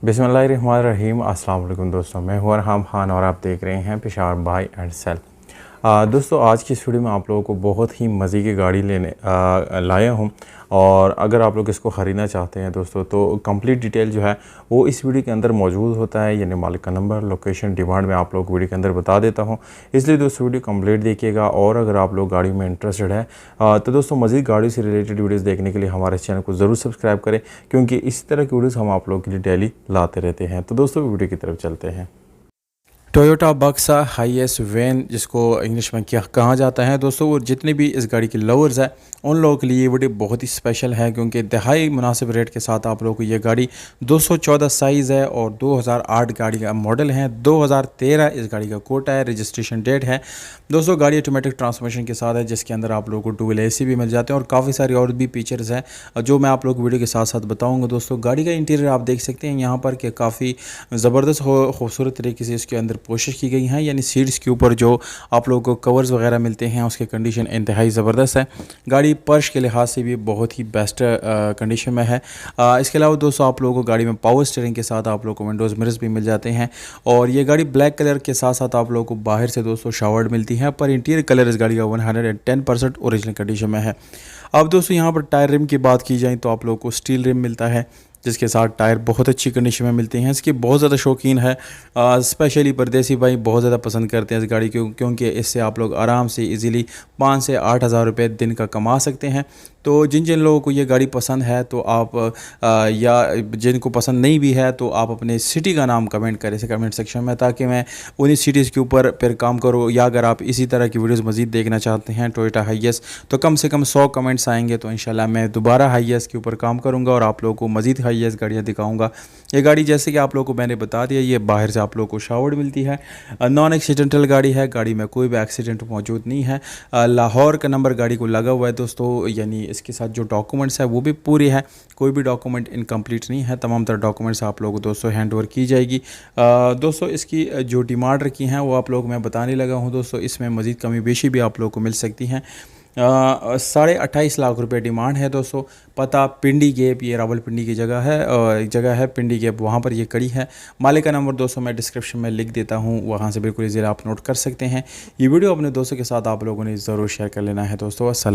बिस्मिल्लाहिर्रहमानिर्रहीम। अस्सलाम वालेकुम दोस्तों, मैं हूं अरहम खान और आप देख रहे हैं पेशावर बाय एंड सेल। दोस्तों आज की इस वीडियो में आप लोगों को बहुत ही मज़े की गाड़ी लेने लाया हूं और अगर आप लोग इसको ख़रीदना चाहते हैं दोस्तों तो कंप्लीट डिटेल जो है वो इस वीडियो के अंदर मौजूद होता है, यानी मालिक का नंबर, लोकेशन, डिमांड में आप लोग वीडियो के अंदर बता देता हूं। इसलिए दोस्तों वीडियो कंप्लीट देखिएगा और अगर आप लोग गाड़ी में इंटरेस्टेड है तो दोस्तों मज़ीद गाड़ी से रिलेटेड वीडियोज़ देखने के लिए हमारे चैनल को ज़रूर सब्सक्राइब करें, क्योंकि इस तरह की वीडियोज़ हम आप लोगों के लिए डेली लाते रहते हैं। तो दोस्तों वीडियो की तरफ चलते हैं। टोयोटा बक्सा हाईएस्ट वैन जिसको इंग्लिश में क्या कहा जाता है दोस्तों, वो जितने भी इस गाड़ी के लवर्स हैं उन लोगों के लिए ये वीडियो बहुत ही स्पेशल है, क्योंकि इंतहाई मुनासिब रेट के साथ आप लोगों को ये गाड़ी 214 साइज़ है और 2008 गाड़ी का मॉडल है। 2013 इस गाड़ी का कोटा है, रजिस्ट्रेशन डेट है दोस्तों। गाड़ी ऑटोमेटिक ट्रांसमिशन के साथ है, जिसके अंदर आप लोगों को डुअल एसी भी मिल जाते हैं और काफ़ी सारी और भी फीचर्स हैं जो मैं आप लोग वीडियो के साथ साथ बताऊँगा। दोस्तों गाड़ी का इंटीरियर आप देख सकते हैं यहाँ पर कि काफ़ी ज़बरदस्त खूबसूरत तरीके से इसके अंदर कोशिश की गई है, यानी सीट्स के ऊपर जो आप लोगों को कवर्स वगैरह मिलते हैं उसकी कंडीशन इंतहाई ज़बरदस्त है। गाड़ी पर्श के लिहाज से भी बहुत ही बेस्ट कंडीशन में है। इसके अलावा दोस्तों आप लोगों को गाड़ी में पावर स्टीयरिंग के साथ आप लोगों को विंडोज़ मिरर्स भी मिल जाते हैं और ये गाड़ी ब्लैक कलर के साथ साथ आप लोगों को बाहर से दोस्तों शावर्ड मिलती है, पर इंटीरियर कलर इस गाड़ी का 110% ओरिजिनल कंडीशन में है। अब दोस्तों यहाँ पर टायर रिम की बात की जाए तो आप लोगों को स्टील रिम मिलता है, जिसके साथ टायर बहुत अच्छी कंडीशन में मिलते हैं। इसकी बहुत ज़्यादा शौकीन है, स्पेशली परदेसी भाई बहुत ज़्यादा पसंद करते हैं इस गाड़ी को, क्योंकि इससे आप लोग आराम से इजीली 5 से 8 हज़ार रुपये दिन का कमा सकते हैं। तो जिन जिन लोगों को ये गाड़ी पसंद है तो आप या जिनको पसंद नहीं भी है तो आप अपने सिटी का नाम कमेंट करें कमेंट सेक्शन में, ताकि मैं उन्हीं सिटीज़ के ऊपर फिर काम करूँ। या अगर आप इसी तरह की वीडियोस मज़ीद देखना चाहते हैं टोयोटा हाईएस, तो कम से कम 100 कमेंट्स आएंगे तो इंशाल्लाह मैं दोबारा हाईएस के ऊपर काम करूँगा और आप लोगों को मज़ीद हाईएस गाड़ियाँ दिखाऊँगा। ये गाड़ी जैसे कि आप लोगों को मैंने बता दिया, ये बाहर से आप लोगों को शावर्ड मिलती है, नॉन एक्सीडेंटल गाड़ी है, गाड़ी में कोई भी एक्सीडेंट मौजूद नहीं है। लाहौर का नंबर गाड़ी को लगा हुआ है दोस्तों, यानी इसके साथ जो डॉक्यूमेंट्स है वो भी पूरी है, कोई भी डॉक्यूमेंट इनकम्प्लीट नहीं है। तमाम तरह डॉक्यूमेंट्स आप लोगों को दोस्तों हैंड ओवर की जाएगी। दोस्तों इसकी जो डिमांड रखी हैं वो आप लोग मैं बताने लगा हूँ दोस्तों, इसमें मज़ीद कमी बेशी भी आप लोगों को मिल सकती हैं। 28.5 लाख रुपए डिमांड है दोस्तों। पता पिंडी गेप, ये रावलपिंडी की जगह है पिंडी गेप, वहाँ पर ये कड़ी है। मालिक का नंबर दोस्तों मैं डिस्क्रिप्शन में लिख देता हूँ, वहाँ से बिल्कुल ईज़िली आप नोट कर सकते हैं। ये वीडियो अपने दोस्तों के साथ आप लोगों ने ज़रूर शेयर कर लेना है दोस्तों। अस्सलाम।